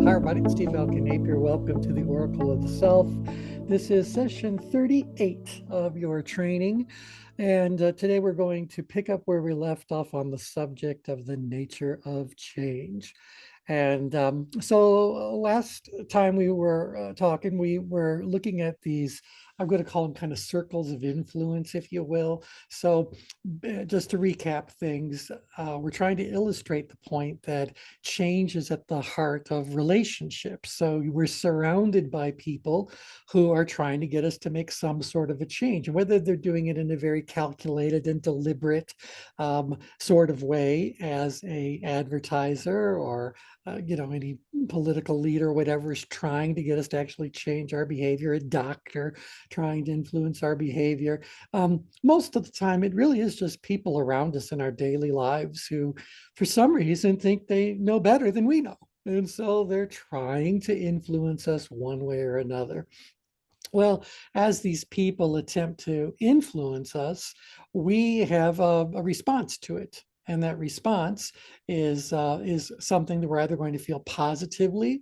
Hi, everybody. It's T Falcon Napier. Welcome to the Oracle of the Self. This is session 38 of your training. And today we're going to pick up where we left off on the subject of the nature of change. And so last time we were talking, we were looking at these, I'm going to call them kind of circles of influence, if you will. So just to recap things, we're trying to illustrate the point that change is at the heart of relationships. So we're surrounded by people who are trying to get us to make some sort of a change, and whether they're doing it in a very calculated and deliberate sort of way as a advertiser or any political leader, whatever, is trying to get us to actually change our behavior, a doctor trying to influence our behavior. Most of the time, it really is just people around us in our daily lives who, for some reason, think they know better than we know. And so they're trying to influence us one way or another. Well, as these people attempt to influence us, we have a response to it. And that response is something that we're either going to feel positively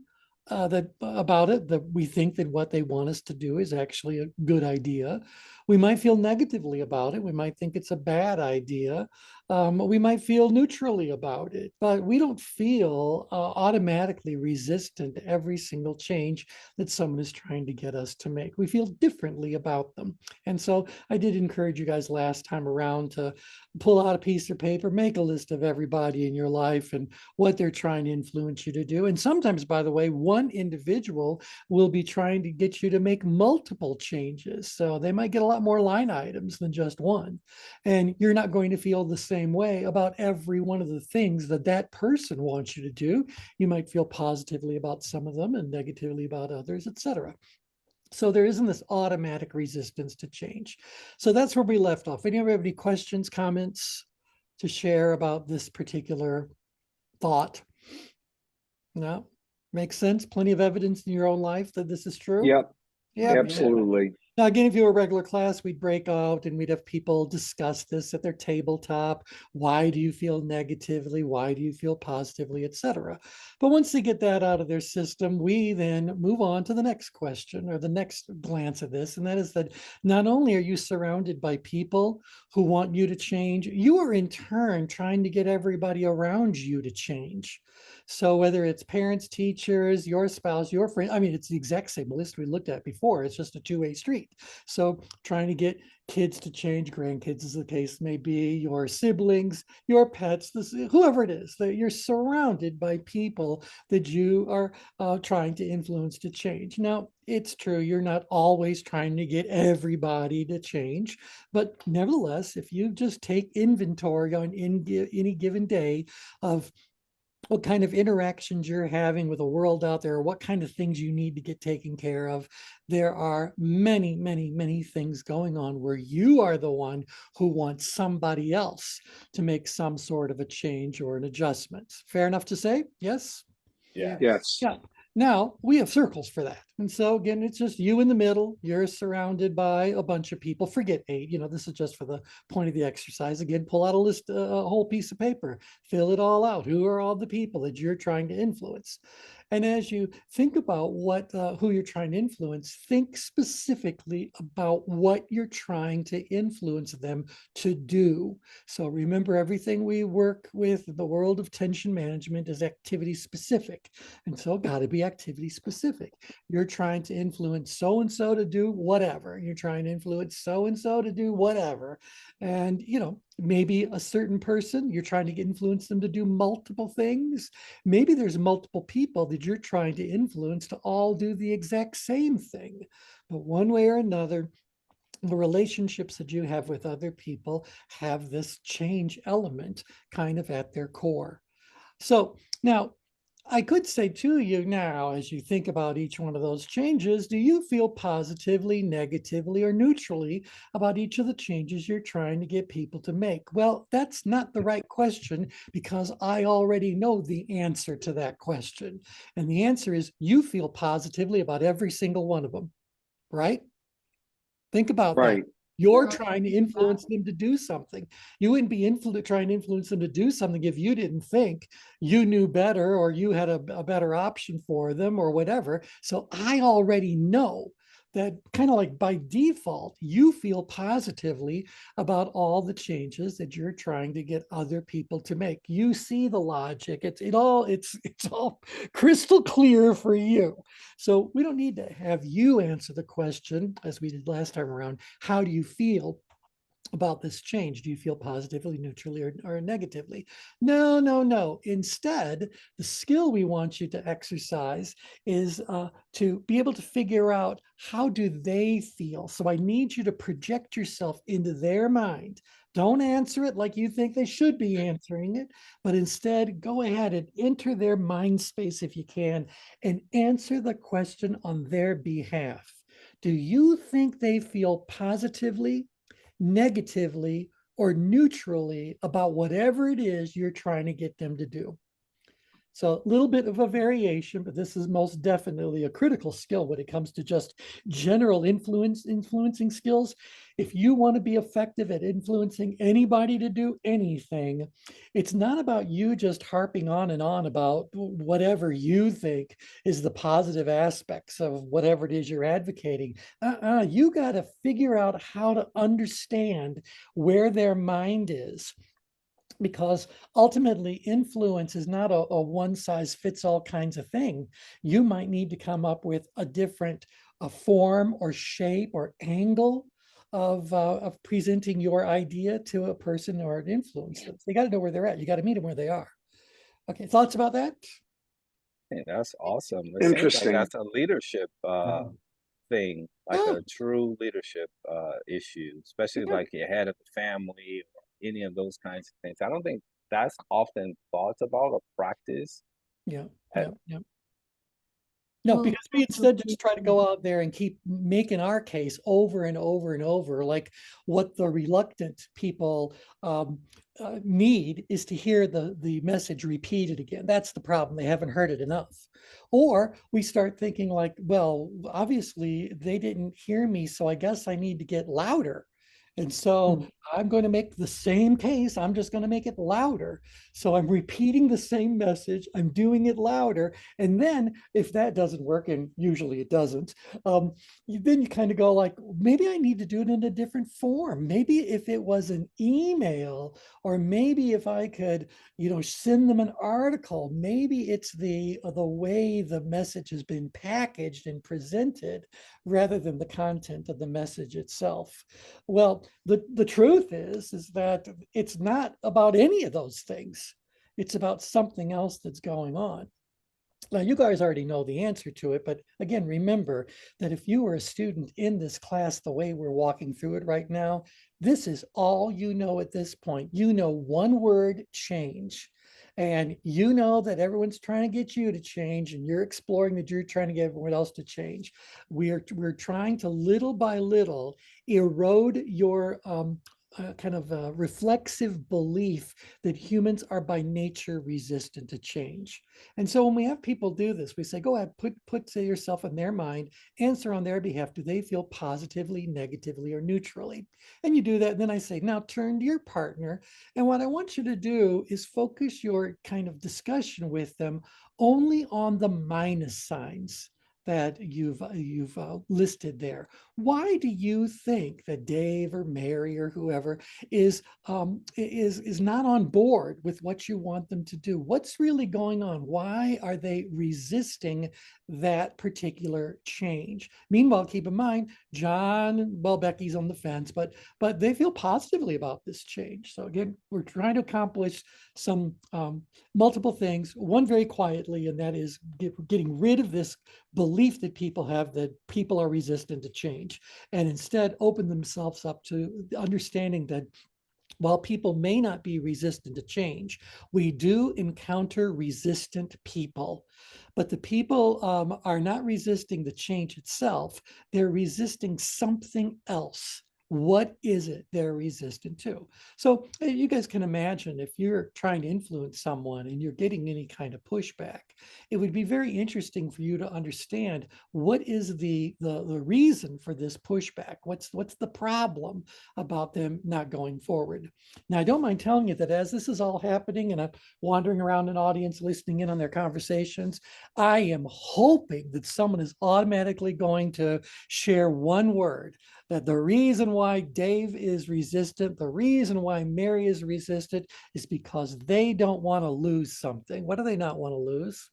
about it, that we think that what they want us to do is actually a good idea. We might feel negatively about it. We might think it's a bad idea. We might feel neutrally about it, but we don't feel automatically resistant to every single change that someone is trying to get us to make. We feel differently about them. And so I did encourage you guys last time around to pull out a piece of paper, make a list of everybody in your life and what they're trying to influence you to do. And sometimes, by the way, one individual will be trying to get you to make multiple changes. So they might get a lot more line items than just one. And you're not going to feel the same way about every one of the things that that person wants you to do. You might feel positively about some of them and negatively about others, etc. So there isn't this automatic resistance to change. So that's where we left off. Anyone have any questions, comments to share about this particular thought? No? Makes sense? Plenty of evidence in your own life that this is true? Yep, Yep. absolutely. Now, again, if you were a regular class, we'd break out and we'd have people discuss this at their tabletop. Why do you feel negatively? Why do you feel positively, etc. But once they get that out of their system, we then move on to the next question or the next glance at this. And that is that not only are you surrounded by people who want you to change, you are in turn trying to get everybody around you to change. So whether it's parents, teachers, your spouse, your friend, I mean, it's the exact same list we looked at before. It's just a two-way street. So trying to get kids to change, grandkids as the case may be, your siblings, your pets, whoever it is, that you're surrounded by people that you are trying to influence to change. Now, it's true, you're not always trying to get everybody to change, but nevertheless, if you just take inventory on any given day of what kind of interactions you're having with the world out there, what kind of things you need to get taken care of. There are many, many, many things going on where you are the one who wants somebody else to make some sort of a change or an adjustment. Fair enough to say? Yes? Yes. Yeah. Now we have circles for that. And so again, it's just you in the middle. You're surrounded by a bunch of people. Forget 8. This is just for the point of the exercise. Again, pull out a list, a whole piece of paper, fill it all out. Who are all the people that you're trying to influence? And as you think about who you're trying to influence, think specifically about what you're trying to influence them to do. So remember, everything we work with in the world of tension management is activity specific. And so got to be activity specific. You're trying to influence so-and-so to do whatever. You're trying to influence so-and-so to do whatever. And, maybe a certain person, you're trying to influence them to do multiple things. Maybe there's multiple people that you're trying to influence to all do the exact same thing. But one way or another, the relationships that you have with other people have this change element kind of at their core. So now, I could say to you now, as you think about each one of those changes, do you feel positively, negatively, or neutrally about each of the changes you're trying to get people to make? Well, that's not the right question, because I already know the answer to that question. And the answer is you feel positively about every single one of them, right? Think about that. Right. You're trying to influence them to do something. You wouldn't be trying to influence them to do something if you didn't think you knew better or you had a better option for them or whatever. So I already know that kind of like by default, you feel positively about all the changes that you're trying to get other people to make. You see the logic. It's all crystal clear for you. So we don't need to have you answer the question as we did last time around. How do you feel about this change? Do you feel positively, neutrally, or negatively? No, no, no. Instead, the skill we want you to exercise is to be able to figure out how do they feel. So I need you to project yourself into their mind. Don't answer it like you think they should be answering it, but instead go ahead and enter their mind space if you can and answer the question on their behalf. Do you think they feel positively, negatively, or neutrally about whatever it is you're trying to get them to do? So a little bit of a variation, but this is most definitely a critical skill when it comes to just general influencing skills. If you want to be effective at influencing anybody to do anything, it's not about you just harping on and on about whatever you think is the positive aspects of whatever it is you're advocating. You got to figure out how to understand where their mind is, because ultimately influence is not a one size fits all kinds of thing. You might need to come up with a different form or shape or angle of presenting your idea to a person or an influencer. So you got to know where they're at. You got to meet them where they are. Okay, thoughts about that? Hey, that's awesome. It seems like Interesting. that's a leadership thing, like Yeah, a true leadership issue, especially yeah, like your head of the family or any of those kinds of things. I don't think that's often thought about or practiced. yeah, At, yeah, yeah. No, because we instead just try to go out there and keep making our case over and over and over. Like what the reluctant people need is to hear the message repeated again. That's the problem. They haven't heard it enough. Or we start thinking like, well, obviously they didn't hear me, so I guess I need to get louder. And so I'm going to make the same case. I'm just going to make it louder. So I'm repeating the same message. I'm doing it louder. And then if that doesn't work, and usually it doesn't, then you kind of go like, maybe I need to do it in a different form. Maybe if it was an email, or maybe if I could, send them an article. Maybe it's the way the message has been packaged and presented rather than the content of the message itself. Well, the truth is that it's not about any of those things. It's about something else that's going on. Now, you guys already know the answer to it, but again, remember that if you were a student in this class, the way we're walking through it right now, this is all you know at this point. You know one word: change. And you know that everyone's trying to get you to change, and you're exploring that you're trying to get everyone else to change. We're trying to little by little erode your kind of a reflexive belief that humans are by nature resistant to change. And so when we have people do this, we say, go ahead, put yourself in their mind, answer on their behalf. Do they feel positively, negatively, or neutrally? And you do that. And then I say, now turn to your partner. And what I want you to do is focus your kind of discussion with them only on the minus signs that you've listed there. Why do you think that Dave or Mary or whoever is not on board with what you want them to do? What's really going on? Why are they resisting that particular change? Meanwhile, keep in mind, John, well, Becky's on the fence, but they feel positively about this change. So again, we're trying to accomplish some multiple things. One very quietly, and that is getting rid of this belief that people have that people are resistant to change, and instead open themselves up to understanding that while people may not be resistant to change, we do encounter resistant people. But the people are not resisting the change itself, they're resisting something else What is it they're resistant to? So you guys can imagine if you're trying to influence someone and you're getting any kind of pushback, it would be very interesting for you to understand what is the reason for this pushback. What's the problem about them not going forward? Now, I don't mind telling you that as this is all happening and I'm wandering around an audience listening in on their conversations, I am hoping that someone is automatically going to share one word, that the reason why Dave is resistant, the reason why Mary is resistant is because they don't want to lose something. What do they not want to lose?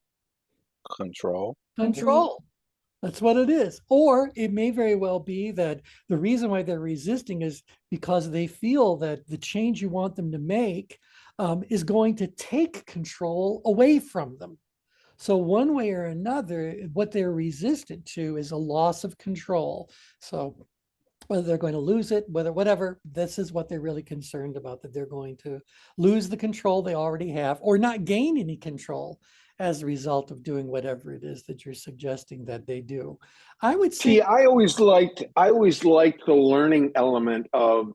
Control. Control. That's what it is. Or it may very well be that the reason why they're resisting is because they feel that the change you want them to make is going to take control away from them. So one way or another, what they're resistant to is a loss of control. So whether they're going to lose it, whatever, this is what they're really concerned about, that they're going to lose the control they already have or not gain any control as a result of doing whatever it is that you're suggesting that they do. I would say, See, I always liked the learning element of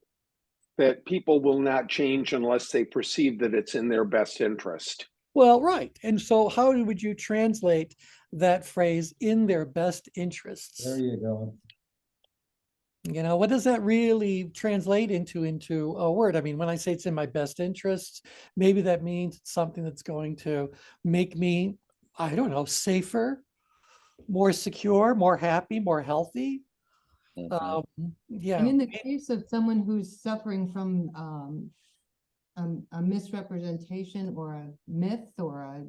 that people will not change unless they perceive that it's in their best interest. well, right. And so how would you translate that phrase, in their best interests? There you go. You know, what does that really translate into a word? I mean, when I say it's in my best interests, maybe that means it's something that's going to make me, I don't know, safer, more secure, more happy, more healthy. Mhm. Yeah. And in the case of someone who's suffering from a misrepresentation or a myth or a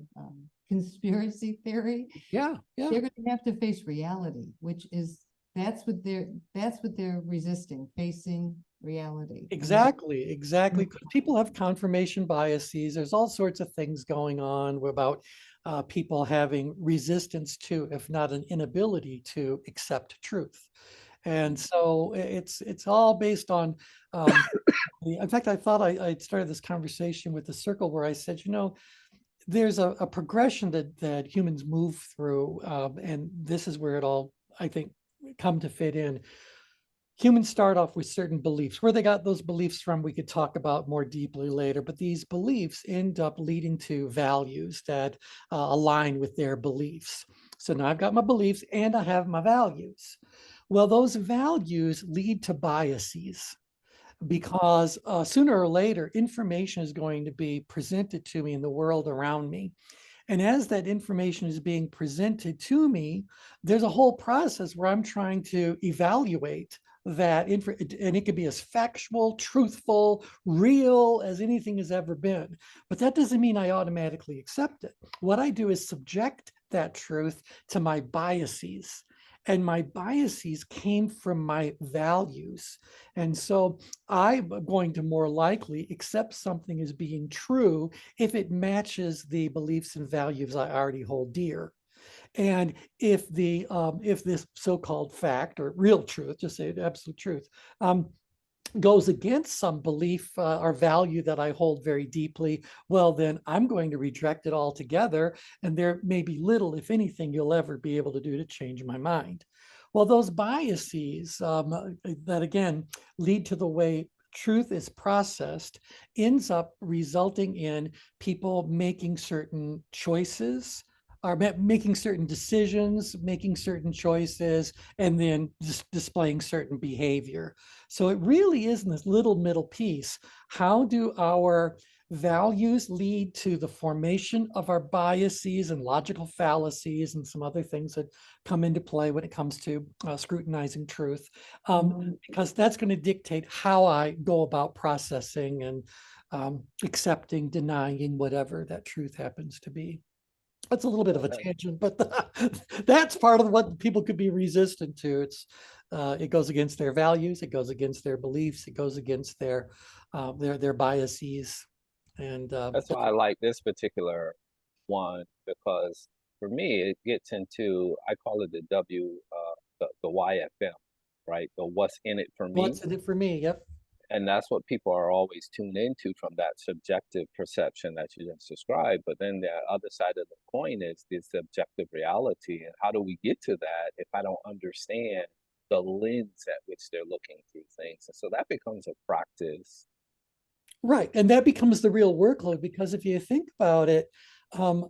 conspiracy theory, Yeah. Yeah. they're going to have to face reality, which is that's what they're resisting, facing reality. Exactly, exactly. 'Cause people have confirmation biases. There's all sorts of things going on about people having resistance to, if not an inability to accept truth. And so it's all based on, in fact, I thought I started this conversation with the circle where I said, you know, there's a progression that humans move through, and this is where it all, I think, come to fit in. Humans start off with certain beliefs. Where they got those beliefs from, we could talk about more deeply later, but these beliefs end up leading to values that align with their beliefs. So now I've got my beliefs and I have my values. Well, those values lead to biases because sooner or later, information is going to be presented to me in the world around me. And as that information is being presented to me, there's a whole process where I'm trying to evaluate that info, and it could be as factual, truthful, real as anything has ever been. But that doesn't mean I automatically accept it. What I do is subject that truth to my biases. And my biases came from my values. And so I'm going to more likely accept something as being true if it matches the beliefs and values I already hold dear. And if this so-called fact or real truth, just say the absolute truth, goes against some belief or value that I hold very deeply, well, then I'm going to reject it altogether. And there may be little, if anything, you'll ever be able to do to change my mind. Well, those biases that again lead to the way truth is processed ends up resulting in people making certain choices or making certain decisions, making certain choices, and then displaying certain behavior. So it really is in this little middle piece. How do our values lead to the formation of our biases and logical fallacies and some other things that come into play when it comes to scrutinizing truth? Because that's going to dictate how I go about processing and accepting, denying whatever that truth happens to be. That's a little bit of a tangent, but that's part of what people could be resistant to. It goes against their values, it goes against their beliefs, it goes against their biases, and That's why I like this particular one, because for me it gets into, I call it the the YFM, right? The what's in it for me. what's in it for me? Yep. And that's what people are always tuned into, from that subjective perception that you just described. But then the other side of the coin is this objective reality. And how do we get to that if I don't understand the lens at which they're looking through things. And so that becomes a practice. Right. And that becomes the real workload, because if you think about it,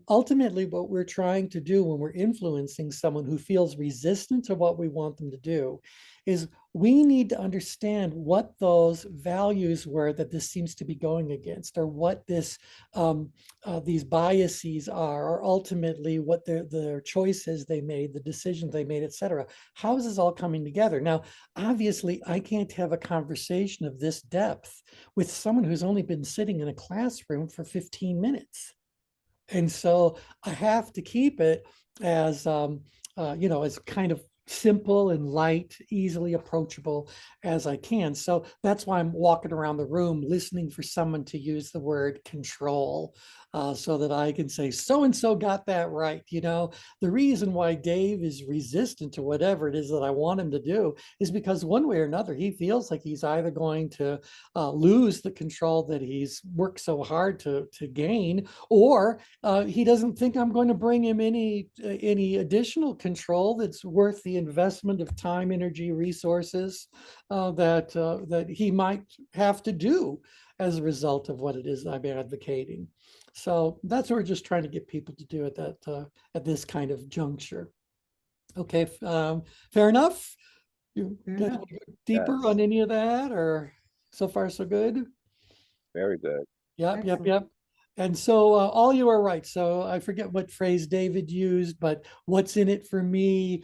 ultimately what we're trying to do when we're influencing someone who feels resistant to what we want them to do is we need to understand what those values were that this seems to be going against, or what these biases are, or ultimately what their choices they made, the decisions they made, et cetera. How is this all coming together? Now, obviously, I can't have a conversation of this depth with someone who's only been sitting in a classroom for 15 minutes. And so I have to keep it as, as kind of simple and light, easily approachable as I can. So that's why I'm walking around the room listening for someone to use the word control, so that I can say, so-and-so got that right. The reason why Dave is resistant to whatever it is that I want him to do is because one way or another, he feels like he's either going to lose the control that he's worked so hard to gain, or he doesn't think I'm going to bring him any additional control that's worth the investment of time, energy, resources that he might have to do as a result of what it is I'm advocating. So that's what we're just trying to get people to do at this kind of juncture. Okay, fair enough. You Fair got enough. deeper Yes. on any of that, or so far so good? Very good. Yep, yep, Excellent. yep. And so all you are right. So I forget what phrase David used, but what's in it for me?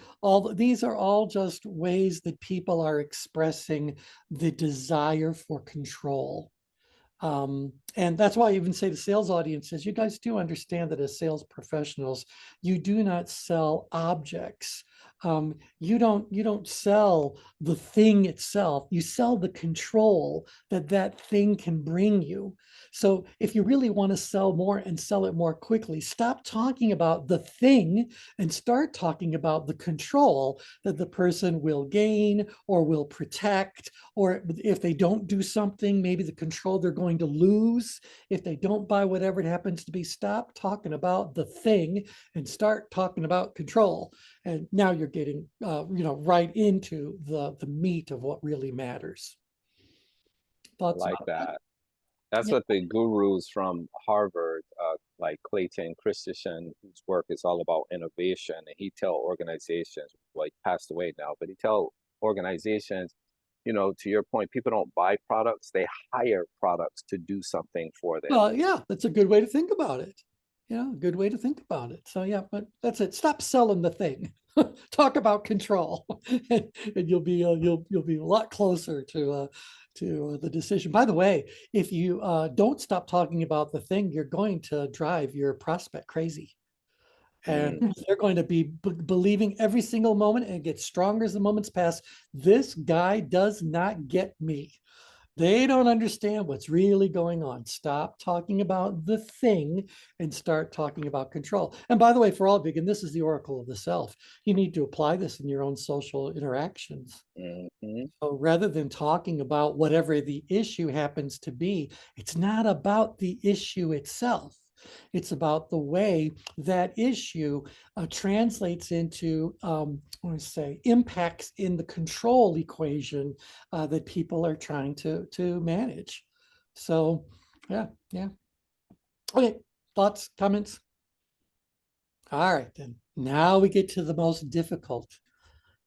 These are all just ways that people are expressing the desire for control. And that's why I even say to sales audiences, you guys do understand that as sales professionals, you do not sell objects. You don't sell the thing itself. You sell the control that thing can bring you. So if you really want to sell more and sell it more quickly, stop talking about the thing and start talking about the control that the person will gain or will protect, or if they don't do something, maybe the control they're going to lose if they don't buy whatever it happens to be. Stop talking about the thing and start talking about control. And now you're getting, right into the meat of what really matters. I Thoughts like about that? that. That's Yeah. what the gurus from Harvard, like Clayton Christensen, whose work is all about innovation, and he tell organizations, well, he passed away now, but he tell organizations, to your point, people don't buy products, they hire products to do something for them. Well, yeah, that's a good way to think about it. Yeah, a good way to think about it. So yeah, but that's it. Stop selling the thing. Talk about control, and you'll be a lot closer to the decision. By the way, if you don't stop talking about the thing, you're going to drive your prospect crazy, and Mm, they're going to be believing every single moment, and get stronger as the moments pass. This guy does not get me. They don't understand what's really going on. Stop talking about the thing and start talking about control. And by the way, for all of you, and this is the oracle of the self, you need to apply this in your own social interactions. mhm. So rather than talking about whatever the issue happens to be, it's not about the issue itself. It's about the way that issue translates into, I want to say, impacts in the control equation that people are trying to manage. So, yeah, yeah. Okay, thoughts, comments? All right, then. Now we get to the most difficult.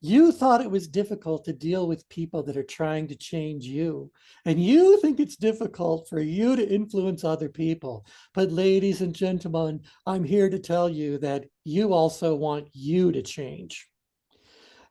You thought it was difficult to deal with people that are trying to change you, and you think it's difficult for you to influence other people. But ladies and gentlemen, I'm here to tell you that you also want you to change.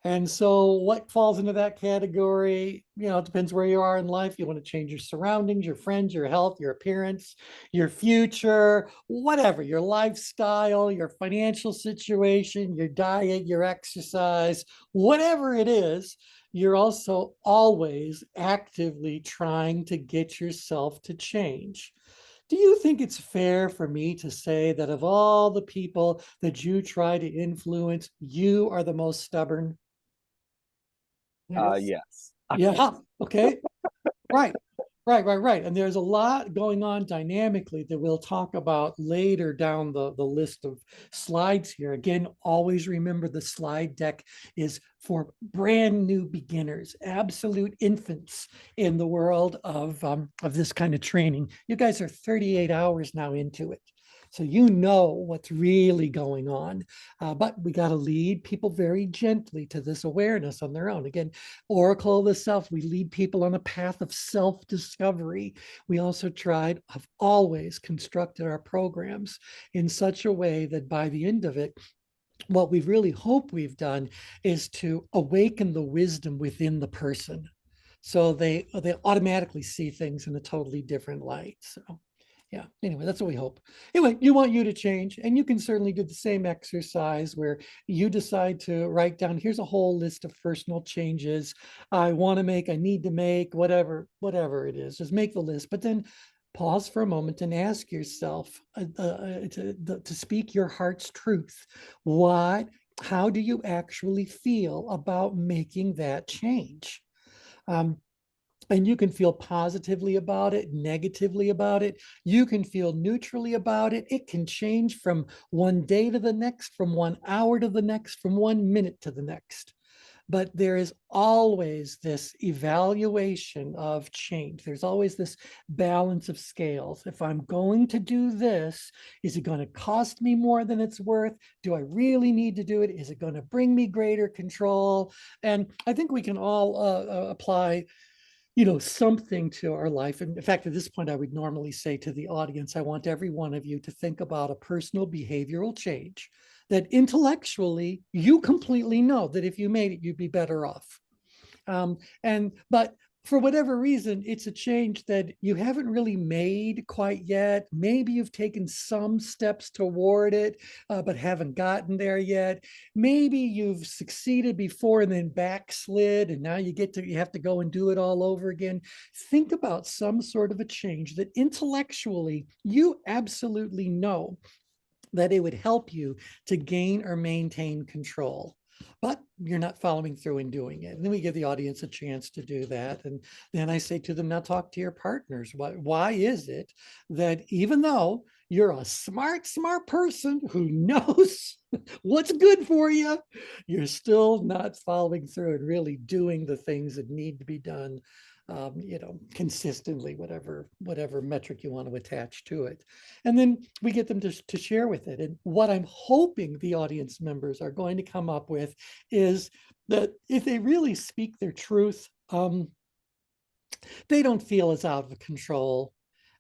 And so what falls into that category? It depends where you are in life. You want to change your surroundings, your friends, your health, your appearance, your future, whatever, your lifestyle, your financial situation, your diet, your exercise, whatever it is. You're also always actively trying to get yourself to change. Do you think it's fair for me to say that of all the people that you try to influence, you are the most stubborn? Yes. Yes. Yeah, okay. Right, right. And there's a lot going on dynamically that we'll talk about later down the list of slides here. Again, always remember the slide deck is for brand new beginners, absolute infants in the world of this kind of training. You guys are 38 hours now into it. So you know what's really going on, but we got to lead people very gently to this awareness on their own. Again, Oracle of the Self, we lead people on a path of self-discovery. We also have always constructed our programs in such a way that by the end of it, what we really hope we've done is to awaken the wisdom within the person. So they automatically see things in a totally different light. So yeah, anyway, that's what we hope. Anyway, you want you to change, and you can certainly do the same exercise where you decide to write down, here's a whole list of personal changes I want to make, I need to make, whatever it is, just make the list. But then pause for a moment and ask yourself to speak your heart's truth. How do you actually feel about making that change? And you can feel positively about it, negatively about it. You can feel neutrally about it. It can change from one day to the next, from 1 hour to the next, from 1 minute to the next. But there is always this evaluation of change. There's always this balance of scales. If I'm going to do this, is it going to cost me more than it's worth? Do I really need to do it? Is it going to bring me greater control? And I think we can all apply something to our life. And in fact, at this point, I would normally say to the audience, I want every one of you to think about a personal behavioral change that intellectually you completely know that if you made it, you'd be better off. But for whatever reason, it's a change that you haven't really made quite yet. Maybe you've taken some steps toward it, but haven't gotten there yet. Maybe you've succeeded before and then backslid, and now you have to go and do it all over again. Think about some sort of a change that intellectually you absolutely know that it would help you to gain or maintain control, but you're not following through and doing it. And then we give the audience a chance to do that. And then I say to them, now talk to your partners. Why is it that even though you're a smart person who knows what's good for you, you're still not following through and really doing the things that need to be done consistently, whatever metric you want to attach to it. And then we get them to share with it. And what I'm hoping the audience members are going to come up with is that if they really speak their truth, they don't feel as out of control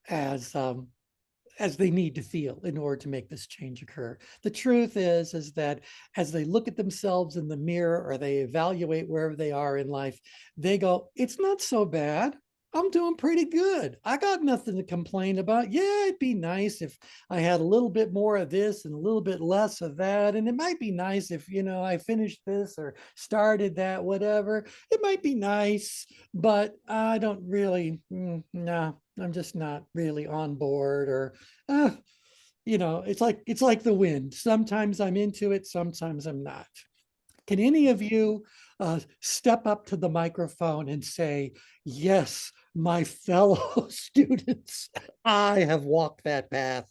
as they need to feel in order to make this change occur. The truth is that as they look at themselves in the mirror or they evaluate wherever they are in life, they go, it's not so bad. I'm doing pretty good. I got nothing to complain about. Yeah, it'd be nice if I had a little bit more of this and a little bit less of that. And it might be nice if, I finished this or started that, whatever. It might be nice, but I don't really, no, I'm just not really on board, or, it's like the wind. Sometimes I'm into it, sometimes I'm not. Can any of you step up to the microphone and say, yes, my fellow students, I have walked that path?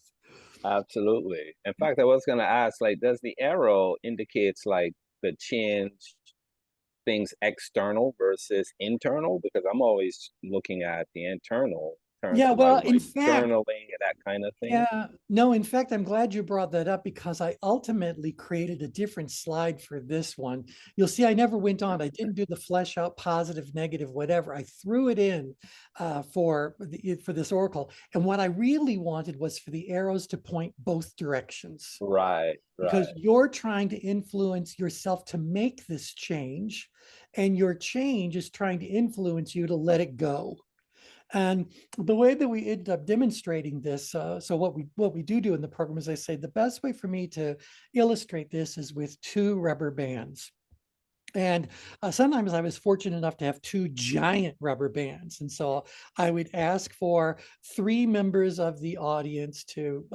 Absolutely. In fact, I was going to ask, does the arrow indicates the change things external versus internal? Because I'm always looking at the internal. Yeah, well, in fact, journaling and that kind of thing. yeah, no, in fact, I'm glad you brought that up because I ultimately created a different slide for this one. You'll see I never went on. I didn't do the flesh out positive, negative, whatever. I threw it in for this oracle. And what I really wanted was for the arrows to point both directions. Right. Because you're trying to influence yourself to make this change, and your change is trying to influence you to let it go. And the way that we end up demonstrating this, so what we do in the program is I say the best way for me to illustrate this is with 2 rubber bands. And sometimes I was fortunate enough to have 2 giant rubber bands. And so I would ask for 3 members of the audience to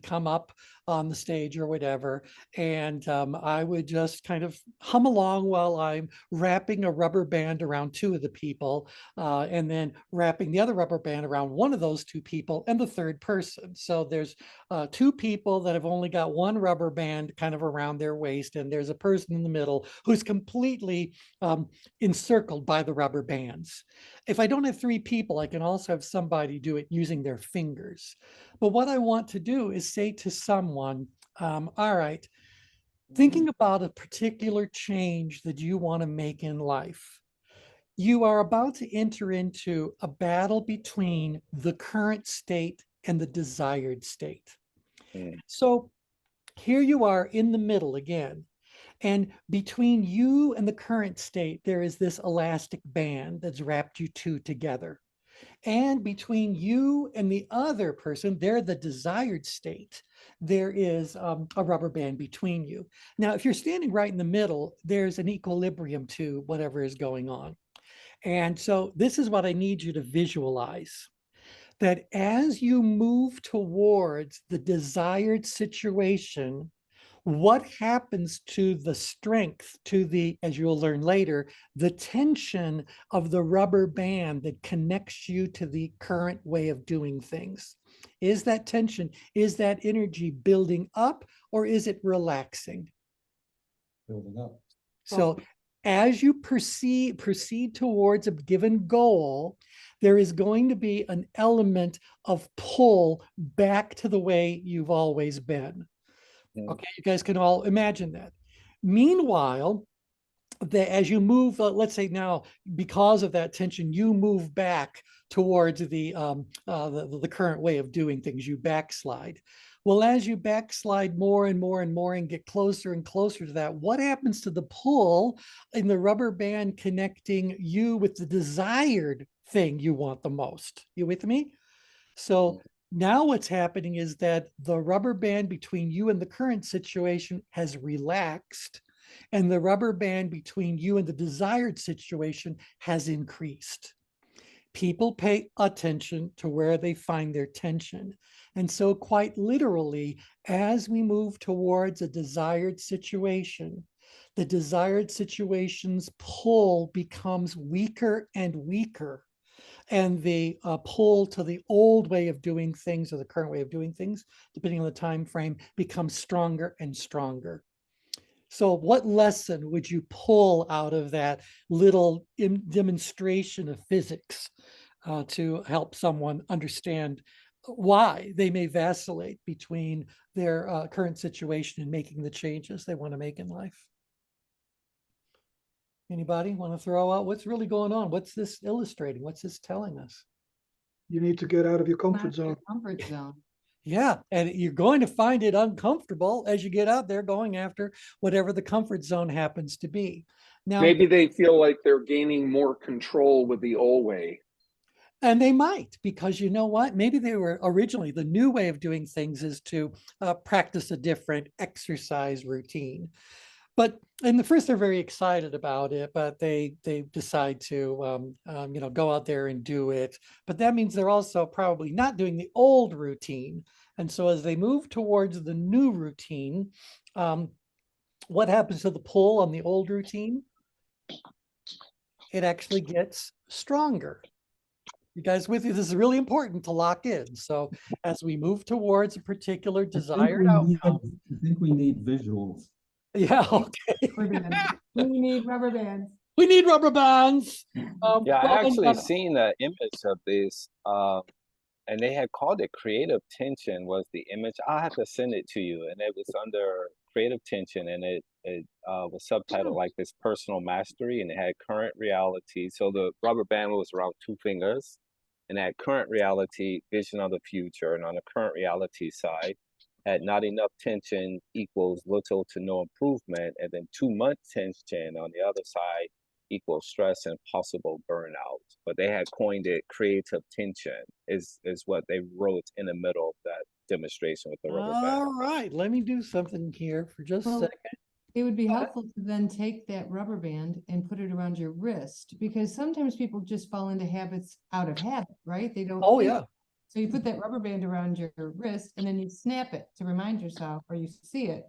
come up on the stage or whatever. And I would just kind of hum along while I'm wrapping a rubber band around 2 of the people, and then wrapping the other rubber band around one of those 2 people and the third person. So there's 2 people that have only got 1 rubber band kind of around their waist, and there's a person in the middle who's completely completely encircled by the rubber bands. If I don't have 3 people, I can also have somebody do it using their fingers. But what I want to do is say to someone, all right, thinking about a particular change that you want to make in life, you are about to enter into a battle between the current state and the desired state. Mm. So here you are in the middle again. And between you and the current state, there is this elastic band that's wrapped you two together. And between you and the other person, they're the desired state. There is a rubber band between you. Now, if you're standing right in the middle, there's an equilibrium to whatever is going on. And so this is what I need you to visualize, that as you move towards the desired situation, what happens to the strength, to the, as you'll learn later, the tension of the rubber band that connects you to the current way of doing things? Is that tension, is that energy building up, or is it relaxing? Building up. So as you proceed towards a given goal, there is going to be an element of pull back to the way you've always been. Okay, you guys can all imagine that. Meanwhile, as you move, let's say now, because of that tension, you move back towards the current way of doing things, you backslide. Well, as you backslide more and more and more and get closer and closer to that, what happens to the pull in the rubber band connecting you with the desired thing you want the most? You with me? So now what's happening is that the rubber band between you and the current situation has relaxed, and the rubber band between you and the desired situation has increased. People pay attention to where they find their tension. And so quite literally, as we move towards a desired situation, the desired situation's pull becomes weaker and weaker. And the pull to the old way of doing things or the current way of doing things, depending on the time frame, becomes stronger and stronger. So what lesson would you pull out of that little demonstration of physics to help someone understand why they may vacillate between their current situation and making the changes they want to make in life? Anybody want to throw out what's really going on? What's this illustrating? What's this telling us? You need to get out of your comfort zone. Comfort zone. Yeah, and you're going to find it uncomfortable as you get out there going after whatever the comfort zone happens to be. Now, Maybe they feel like they're gaining more control with the old way. and they might, because you know what? Maybe they were originally, the new way of doing things is to practice a different exercise routine. But in the first, they're very excited about it, but they decide to go out there and do it. But that means they're also probably not doing the old routine. And so as they move towards the new routine, what happens to the pull on the old routine? It actually gets stronger. You guys with me? This is really important to lock in. So as we move towards a particular desired outcome. I think we need visuals. Yeah, okay. We need rubber bands. We need rubber bands. Yeah, I actually seen the image of this, and they had called it creative tension was the image. I'll have to send it to you, and it was under creative tension, and it was subtitled like this personal mastery, and it had current reality. So the rubber band was around 2 fingers, and had current reality, vision of the future, and on the current reality side, had not enough tension equals little to no improvement, and then 2 month tension on the other side equals stress and possible burnout. But they had coined it creative tension is what they wrote in the middle of that demonstration with the rubber band. All right, let me do something here for just a second. It would be helpful to then take that rubber band and put it around your wrist, because sometimes people just fall into habits out of habit, right? They don't. Oh, think. yeah. So you put that rubber band around your wrist and then you snap it to remind yourself, or you see it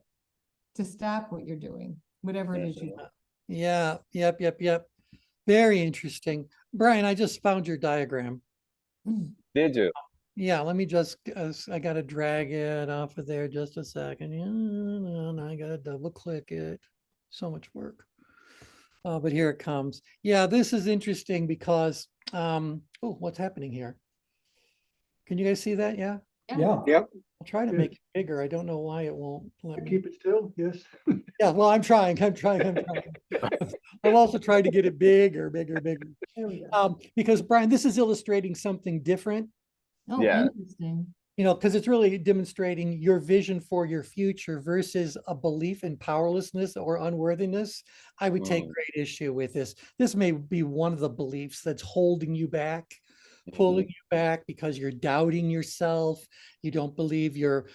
to stop what you're doing, whatever it is you do. Yeah, yep. Very interesting. Brian, I just found your diagram. Did you? Yeah, let me just, I got to drag it off of there just a second. Yeah, and I got to double click it. So much work. But here it comes. Yeah, this is interesting because, oh, what's happening here? Can you guys see that? Yeah. Yeah. Yep. I'll try to Yes. make it bigger. I don't know why it won't let me. Keep it still, yes. Yeah, well, I'm trying. I'm also trying to get it bigger. There we go. Because Brian, this is illustrating something different, Oh, Yeah. interesting. because it's really demonstrating your vision for your future versus a belief in powerlessness or unworthiness. I would take great issue with this. This may be one of the beliefs that's holding you back, pulling you back because you're doubting yourself. You don't believe you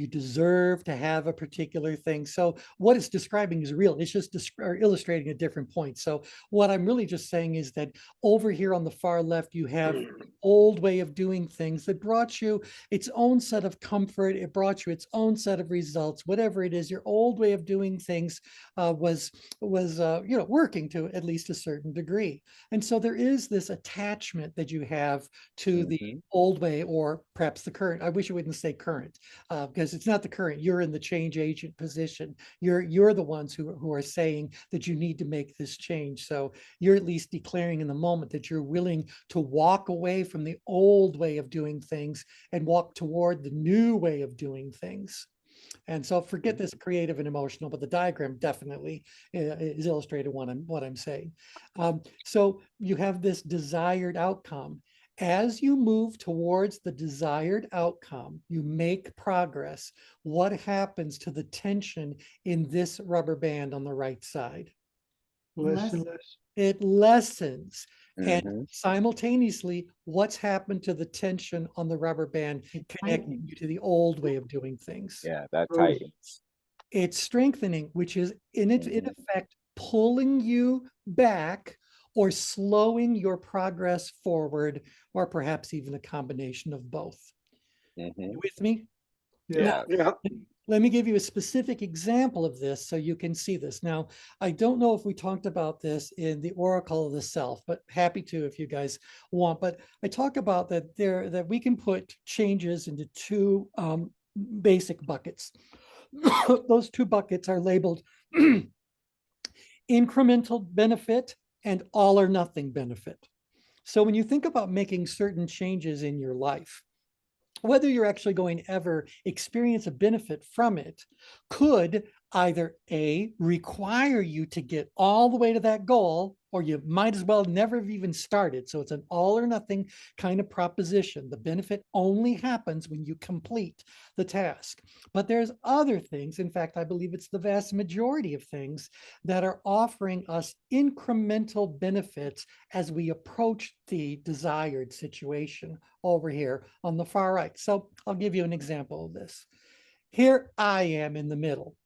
deserve to have a particular thing. So what it's describing is real. It's just illustrating a different point. So what I'm really just saying is that over here on the far left, you have the old way of doing things that brought you its own set of comfort. It brought you its own set of results. Whatever it is, your old way of doing things was working to at least a certain degree. And so there is this attachment that you have to the old way, or perhaps the current. I wish I wouldn't say current, because it's not the current. You're in the change agent position. You're the ones who are saying that you need to make this change. So you're at least declaring in the moment that you're willing to walk away from the old way of doing things and walk toward the new way of doing things. And so forget this creative and emotional, but the diagram definitely is illustrating what I'm saying. So you have this desired outcome. As you move towards the desired outcome, you make progress. What happens to the tension in this rubber band on the right side? Less and less. It lessens. And simultaneously, what's happened to the tension on the rubber band connecting you to the old way of doing things? Yeah, that Grows. tightens. It's strengthening, which is in effect pulling you back or slowing your progress forward, or perhaps even a combination of both. You with me? Yeah. Yeah. Let me give you a specific example of this so you can see this. Now, I don't know if we talked about this in the Oracle of the Self, but happy to if you guys want. But I talk about that we can put changes into two basic buckets. Those two buckets are labeled incremental benefit and all or nothing benefit. So when you think about making certain changes in your life, whether you're actually going to ever experience a benefit from it could either A, require you to get all the way to that goal, or you might as well never have even started. So it's an all or nothing kind of proposition. The benefit only happens when you complete the task. But there's other things, in fact, I believe it's the vast majority of things that are offering us incremental benefits as we approach the desired situation over here on the far right. So I'll give you an example of this. Here I am in the middle.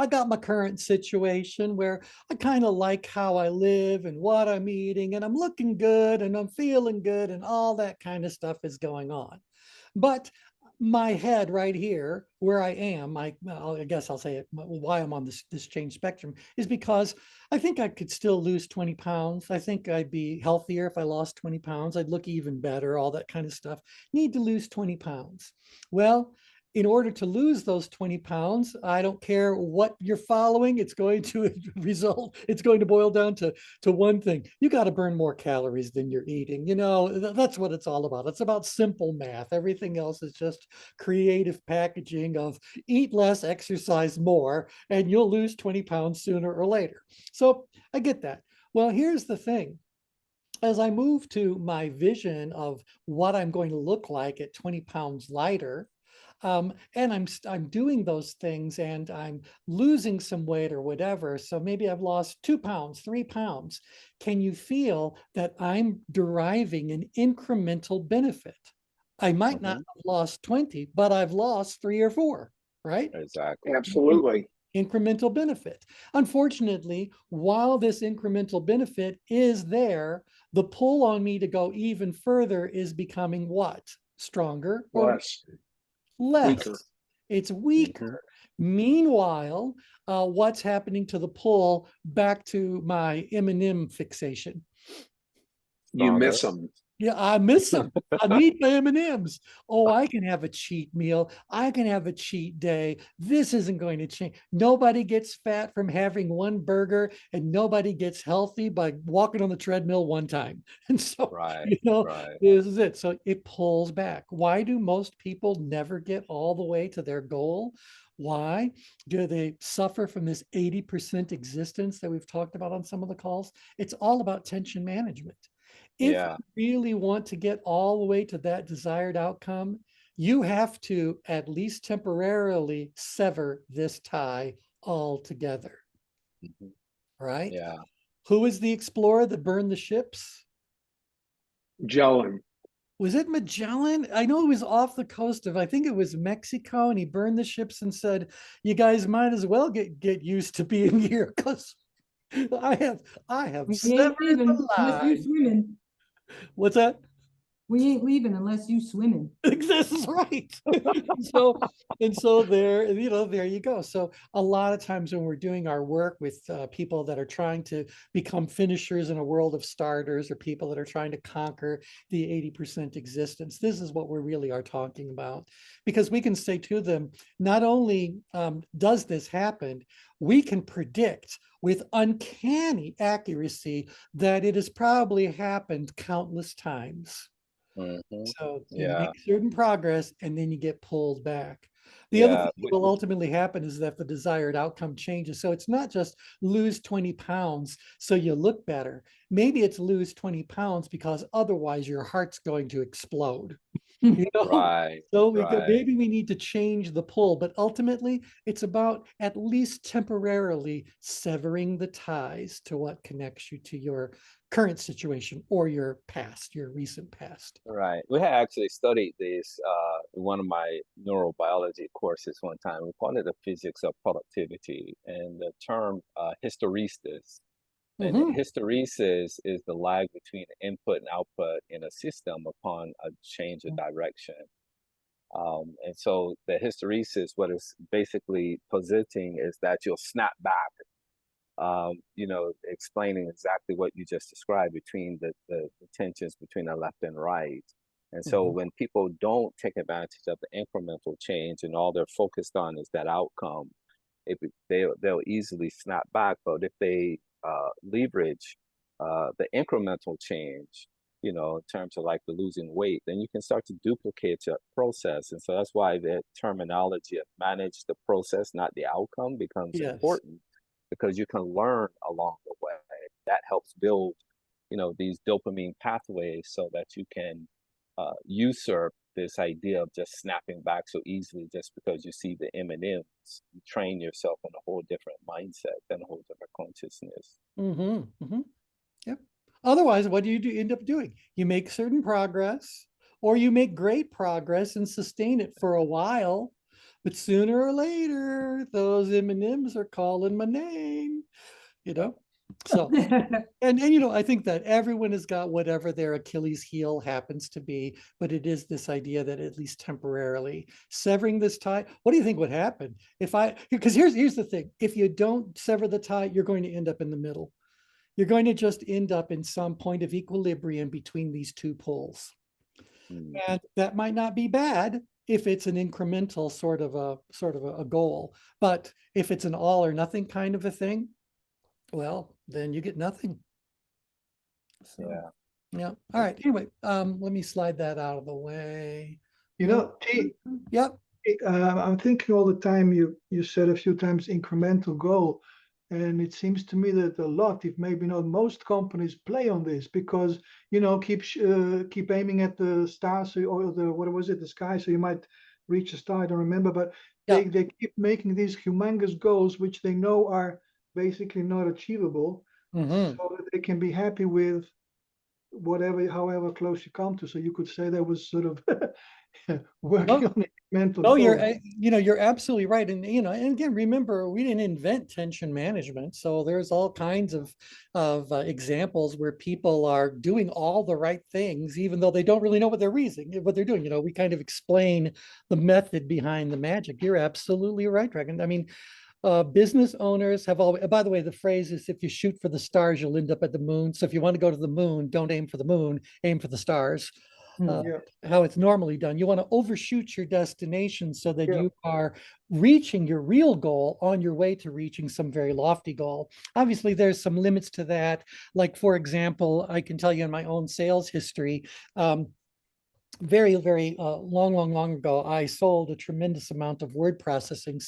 I got my current situation where I kind of like how I live and what I'm eating, and I'm looking good and I'm feeling good and all that kind of stuff is going on. But my head right here, where I am, I guess I'll say it, why I'm on this change spectrum is because I think I could still lose 20 pounds. I think I'd be healthier if I lost 20 pounds. I'd look even better, all that kind of stuff. Need to lose 20 pounds. Well, in order to lose those 20 pounds, I don't care what you're following, it's going to it's going to boil down to one thing. You got to burn more calories than you're eating. That's what it's all about. It's about simple math. Everything else is just creative packaging of eat less, exercise more, and you'll lose 20 pounds sooner or later. So I get that. Well, here's the thing. As I move to my vision of what I'm going to look like at 20 pounds lighter, and I'm doing those things and I'm losing some weight or whatever. So maybe I've lost 2 pounds, 3 pounds. Can you feel that I'm deriving an incremental benefit? I might not have lost 20, but I've lost 3 or 4, right? Exactly. Absolutely. Incremental benefit. Unfortunately, while this incremental benefit is there, the pull on me to go even further is becoming what? Stronger or less? Weaker. It's weaker. Meanwhile, what's happening to the pull back to my M&M fixation? You miss them. Yeah, I miss them. I need my M&Ms. Oh, I can have a cheat meal. I can have a cheat day. This isn't going to change. Nobody gets fat from having one burger, and nobody gets healthy by walking on the treadmill one time. And so, Right, right. this is it. So it pulls back. Why do most people never get all the way to their goal? Why do they suffer from this 80% existence that we've talked about on some of the calls? It's all about tension management. If Yeah. you really want to get all the way to that desired outcome, you have to at least temporarily sever this tie altogether, Mhm. right? Yeah. Who was the explorer that burned the ships? Gelling. Was it Magellan? I know it was off the coast of, I think it was Mexico, and he burned the ships and said, "You guys might as well get used to being here because I have We severed ain't leaving the unless you line." swimming. What's that? We ain't leaving unless you swimming. This is right. so there, there you go. So a lot of times when we're doing our work with people that are trying to become finishers in a world of starters, or people that are trying to conquer the 80% existence, this is what we really are talking about. Because we can say to them, not only does this happen, we can predict with uncanny accuracy that it has probably happened countless times. Mhm. So you Yeah. make certain progress and then you get pulled back. The other Yeah. thing that will ultimately happen is that the desired outcome changes. So it's not just lose 20 pounds so you look better. Maybe it's lose 20 pounds because otherwise your heart's going to explode. Right. So Right. maybe we need to change the pull, but ultimately it's about at least temporarily severing the ties to what connects you to your current situation or your past, your recent past. Right. We had actually studied this in one of my neurobiology courses one time. We called it the physics of productivity, and the term hysteresis. And Mhm. hysteresis is the lag between input and output in a system upon a change of direction. And so the hysteresis, what it's basically positing is that you'll snap back, explaining exactly what you just described between the tensions between the left and right. And so Mhm. when people don't take advantage of the incremental change and all they're focused on is that outcome, they'll easily snap back. But if they leverage the incremental change, in terms of like the losing weight, then you can start to duplicate your process. And so that's why the terminology of manage the process, not the outcome, becomes Yes. important, because you can learn along the way. That helps build, these dopamine pathways so that you can usurp this idea of just snapping back so easily just because you see the M&Ms. You train yourself on a whole different mindset and a whole different consciousness. Mm-hmm. Yep. Otherwise, what do end up doing? You make certain progress, or you make great progress and sustain it for a while, but sooner or later, those M&Ms are calling my name, you know? So, and I think that everyone has got whatever their Achilles heel happens to be, but it is this idea that at least temporarily severing this tie. What do you think would happen because here's the thing. If you don't sever the tie, you're going to end up in the middle. You're going to just end up in some point of equilibrium between these two poles. Mm. And that might not be bad if it's an incremental sort of a goal. But if it's an all or nothing kind of a thing, well, then you get nothing. So, Yeah. yeah. All right. Anyway, let me slide that out of the way. T, Yep. I'm thinking all the time, you said a few times incremental goal. And it seems to me that a lot, if maybe not most companies play on this because, keep aiming at the star, or what was it, the sky, so you might reach a star, I don't remember, but Yeah. they keep making these humongous goals, which they know are basically not achievable. Mm-hmm. So that they can be happy with however close you come to. So you could say there was sort of working on mental No, goals. you're absolutely right. And, and again, remember, we didn't invent tension management. So there's all kinds of examples where people are doing all the right things, even though they don't really know what they're doing. We kind of explain the method behind the magic. You're absolutely right, Dragon. I mean, business owners have always, by the way, the phrase is if you shoot for the stars, you'll end up at the moon. So if you want to go to the moon, don't aim for the moon, aim for the stars. Yeah. How it's normally done. You want to overshoot your destination so that Yeah. you are reaching your real goal on your way to reaching some very lofty goal. Obviously, there's some limits to that. Like, for example, I can tell you in my own sales history, very, very long ago, I sold a tremendous amount of word processing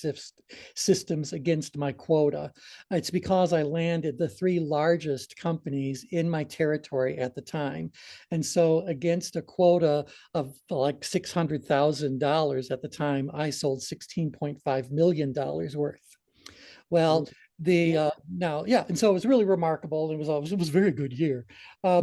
systems against my quota. It's because I landed the 3 largest companies in my territory at the time. And so against a quota of like $600,000 at the time, I sold $16.5 million worth. Well, now, yeah, and so it was really remarkable. It was a very good year. Yeah,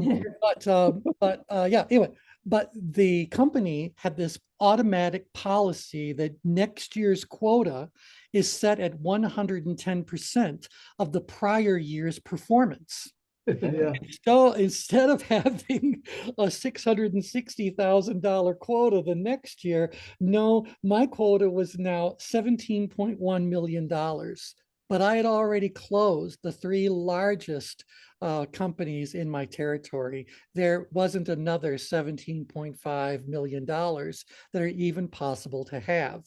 anyway, but the company had this automatic policy that next year's quota is set at 110% of the prior year's performance. Yeah. So instead of having a $660,000 quota the next year, no, my quota was now $17.1 million. But I had already closed the 3 largest companies in my territory. There wasn't another $17.5 million that are even possible to have.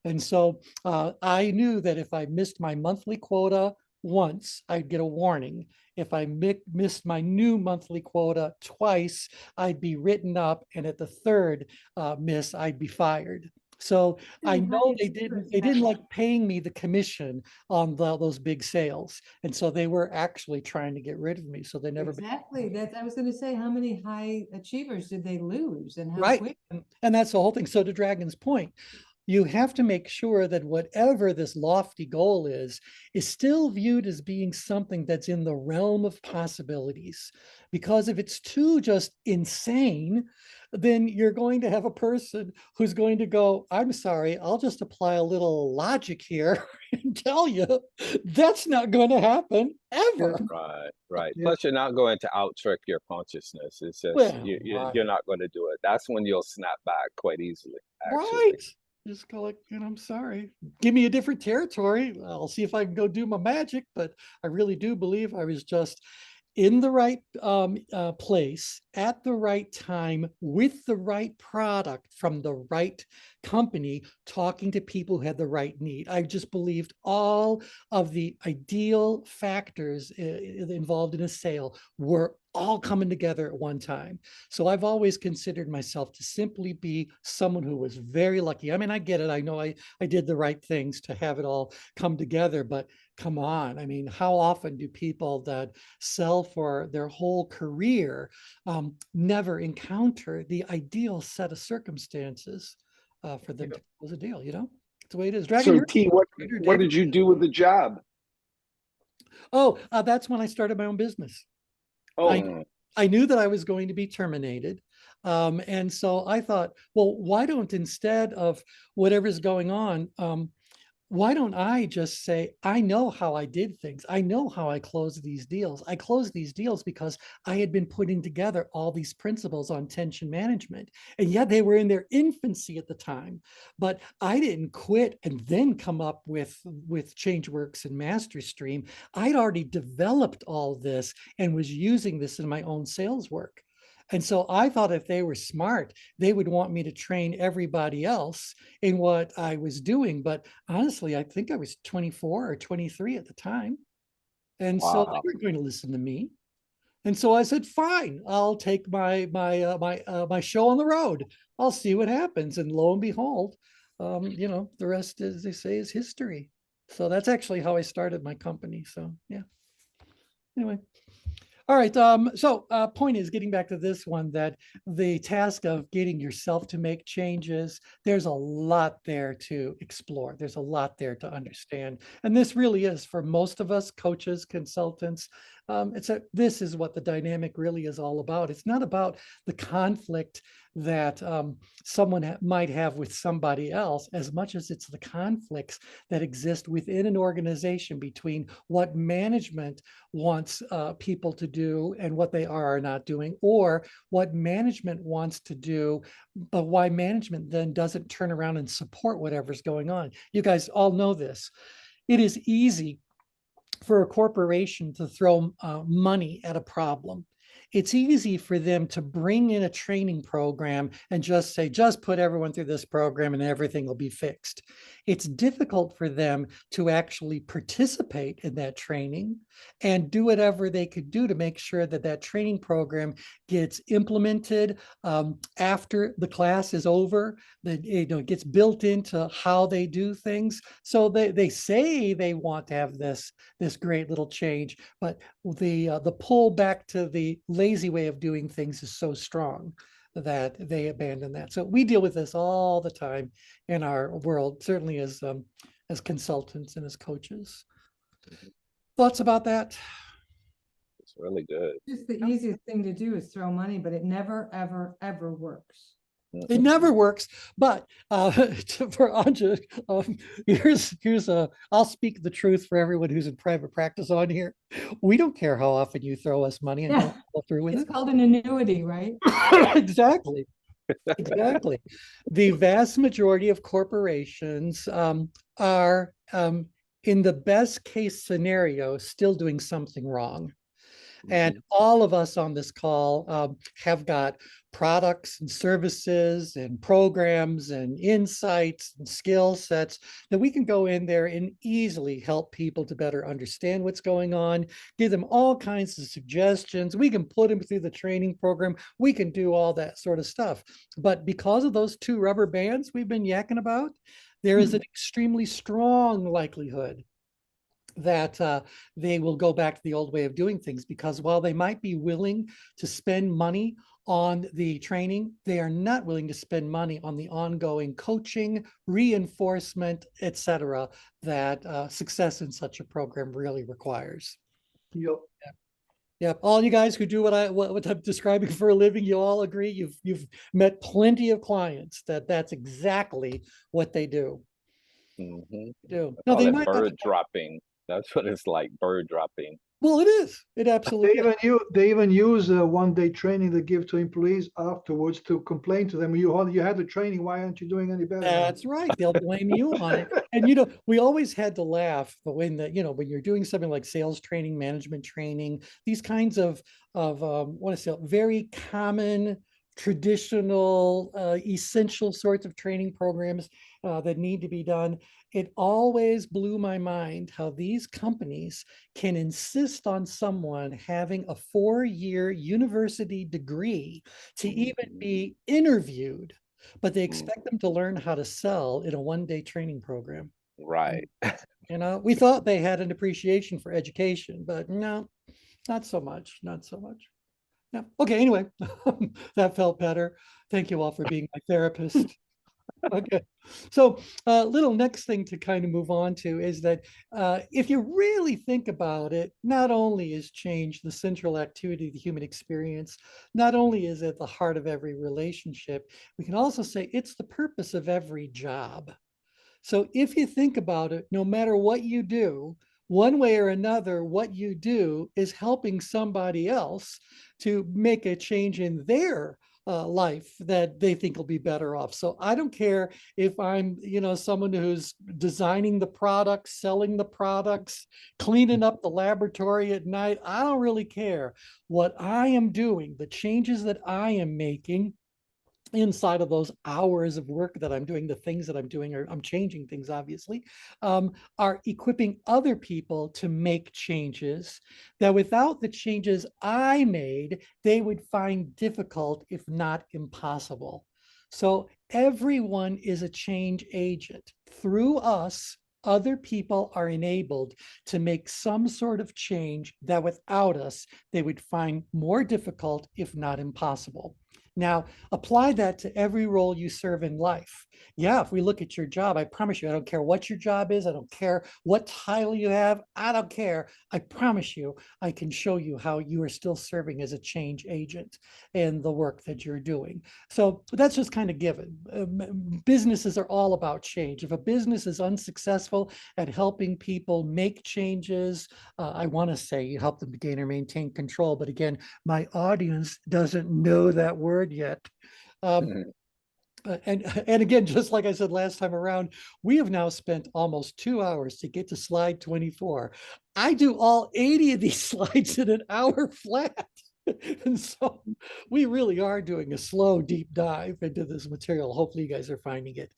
And so I knew that if I missed my monthly quota once, I'd get a warning. If I missed my new monthly quota twice, I'd be written up, and at the third miss, I'd be fired. So I know they didn't like paying me the commission on those big sales, and so they were actually trying to get rid of me. So they never Exactly. I was going to say, how many high achievers did they lose, and how right, quick? and that's the whole thing. So to Dragon's point, you have to make sure that whatever this lofty goal is still viewed as being something that's in the realm of possibilities. Because if it's too just insane, then you're going to have a person who's going to go, I'm sorry, I'll just apply a little logic here and tell you that's not going to happen ever. Right. Yeah. Plus, you're not going to out trick your consciousness. It's just Well, you're not going to do it. That's when you'll snap back quite easily, actually. right. Just go like, I'm sorry, give me a different territory. I'll see if I can go do my magic. But I really do believe I was just in the right place at the right time with the right product from the right company, talking to people who had the right need. I just believed all of the ideal factors involved in a sale were all coming together at one time. So I've always considered myself to simply be someone who was very lucky. I mean, I get it. I know I did the right things to have it all come together, but come on. I mean, how often do people that sell for their whole career never encounter the ideal set of circumstances for them to close a deal? It's the way it is. Dragon, So T, what did you do with the job? Oh, that's when I started my own business. Oh, I knew that I was going to be terminated. And so I thought, well, why don't, instead of whatever's going on, why don't I just say, I know how I did things. I know how I closed these deals. I closed these deals because I had been putting together all these principles on tension management. And yet they were in their infancy at the time. But I didn't quit and then come up with ChangeWorks and MasterStream. I'd already developed all this and was using this in my own sales work. And so I thought if they were smart, they would want me to train everybody else in what I was doing. But honestly, I think I was 24 or 23 at the time. And so they weren't going to listen to me. And so I said, fine, I'll take my show on the road. I'll see what happens. And lo and behold, the rest, as they say, is history. So that's actually how I started my company. So yeah. Anyway. All right. So point is, getting back to this one, that the task of getting yourself to make changes, there's a lot there to explore. There's a lot there to understand. And this really is, for most of us, coaches, consultants, this is what the dynamic really is all about. It's not about the conflict that someone might have with somebody else, as much as it's the conflicts that exist within an organization between what management wants people to do and what they are or not doing, or what management wants to do, but why management then doesn't turn around and support whatever's going on. You guys all know this. it is easy for a corporation to throw money at a problem. It's easy for them to bring in a training program and just say, just put everyone through this program and everything will be fixed. It's difficult for them to actually participate in that training and do whatever they could do to make sure that that training program gets implemented after the class is over, that it gets built into how they do things. So they say they want to have this great little change, but the pull back to the lazy way of doing things is so strong that they abandon that. So we deal with this all the time in our world, certainly as consultants and as coaches. Thoughts about that? It's really good. Just the easiest thing to do is throw money, but it never, ever, ever works. It never works, but for Anja, here's I'll speak the truth for everyone who's in private practice on here. We don't care how often you throw us money and don't go through with It's it. called an annuity, right? Exactly. Exactly. The vast majority of corporations are, in the best case scenario, still doing something wrong. And all of us on this call have got products and services and programs and insights and skill sets that we can go in there and easily help people to better understand what's going on, give them all kinds of suggestions. We can put them through the training program. We can do all that sort of stuff. But because of those two rubber bands we've been yakking about, there is an extremely strong likelihood that they will go back to the old way of doing things, because while they might be willing to spend money on the training, they are not willing to spend money on the ongoing coaching, reinforcement, etc., that success in such a program really requires. Yep. Yep. All you guys who do what I'm describing for a living, you all agree. You've met plenty of clients that's exactly what they do. No, they they might not. bird dropping. That's what it's like, bird dropping. Well, it is. It absolutely is. They even use one-day training they give to employees afterwards to complain to them. You had the training. Why aren't you doing any better? That's right. They'll blame you on it. And we always had to laugh when when you're doing something like sales training, management training, these kinds of very common, traditional, essential sorts of training programs that need to be done. It always blew my mind how these companies can insist on someone having a 4-year university degree to even be interviewed, but they expect them to learn how to sell in a 1-day training program. Right. We thought they had an appreciation for education, but no, not so much. Not so much. Yeah. Okay. Anyway, that felt better. Thank you all for being my therapist. Okay. So little next thing to kind of move on to is that if you really think about it, not only is change the central activity of the human experience, not only is it the heart of every relationship, we can also say it's the purpose of every job. So if you think about it, no matter what you do, one way or another, what you do is helping somebody else to make a change in their life that they think will be better off. So I don't care if I'm, someone who's designing the products, selling the products, cleaning up the laboratory at night. I don't really care. What I am doing, the changes that I am making inside of those hours of work that I'm doing, the things that I'm doing, or I'm changing things, obviously, are equipping other people to make changes that without the changes I made, they would find difficult, if not impossible. So everyone is a change agent. Through us, other people are enabled to make some sort of change that without us, they would find more difficult, if not impossible. Now, apply that to every role you serve in life. Yeah, if we look at your job, I promise you, I don't care what your job is. I don't care what title you have. I don't care. I promise you, I can show you how you are still serving as a change agent in the work that you're doing. So that's just kind of given. Businesses are all about change. If a business is unsuccessful at helping people make changes, I want to say you help them to gain or maintain control. But again, my audience doesn't know that word yet. And again, just like I said last time around, we have now spent almost 2 hours to get to slide 24. I do all 80 of these slides in an hour flat. And so we really are doing a slow, deep dive into this material. Hopefully you guys are finding it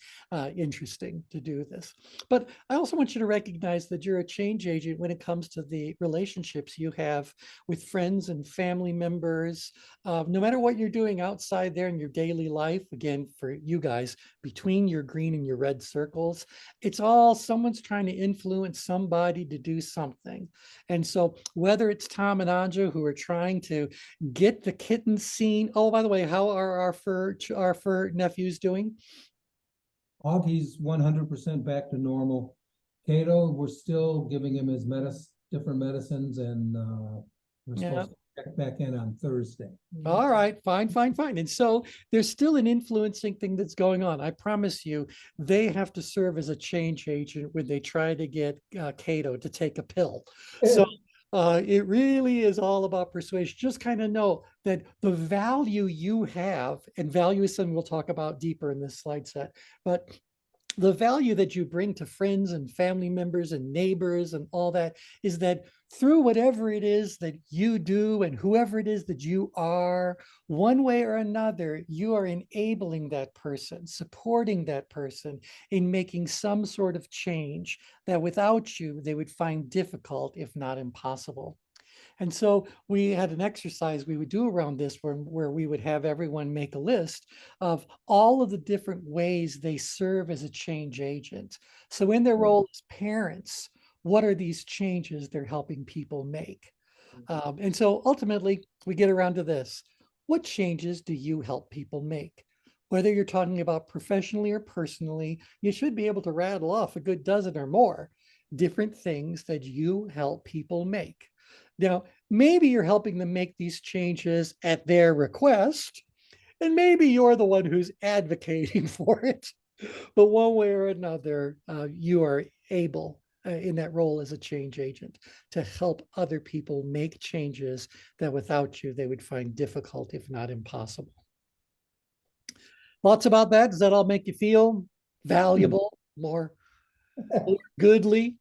interesting to do this. But I also want you to recognize that you're a change agent when it comes to the relationships you have with friends and family members. No matter what you're doing outside there in your daily life, again, for you guys, between your green and your red circles, it's all someone's trying to influence somebody to do something. And so whether it's Tom and Anja who are trying to get the kitten seen. Oh, by the way, how are our fur nephews doing? Augie's 100% back to normal. Cato, we're still giving him his different medicines, and we're supposed to check back in on Thursday. All right, fine. And so there's still an influencing thing that's going on. I promise you, they have to serve as a change agent when they try to get Cato to take a pill. So it really is all about persuasion. Just kind of know that the value you have, and value is something we'll talk about deeper in this slide set, but the value that you bring to friends and family members and neighbors and all that is that through whatever it is that you do and whoever it is that you are, one way or another, you are enabling that person, supporting that person in making some sort of change that without you, they would find difficult, if not impossible. And so we had an exercise we would do around this where we would have everyone make a list of all of the different ways they serve as a change agent. So in their role as parents, what are these changes they're helping people make? And so ultimately, we get around to this. What changes do you help people make? Whether you're talking about professionally or personally, you should be able to rattle off a good dozen or more different things that you help people make. Now, maybe you're helping them make these changes at their request, and maybe you're the one who's advocating for it. But one way or another, you are able in that role as a change agent to help other people make changes that without you, they would find difficult, if not impossible. Thoughts about that? Does that all make you feel valuable, more goodly?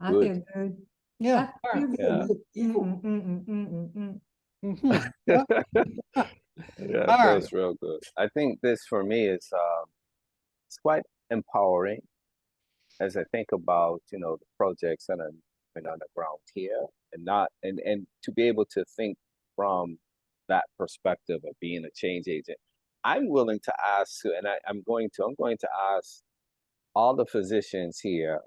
I Good. feel good. Yeah. I feel Yeah. good. Mhm. Yeah, it All feels right. real good. I think this for me is it's quite empowering as I think about, you know, the projects that are on the ground here, and not and to be able to think from that perspective of being a change agent. I'm willing to ask, and I'm going to ask all the physicians here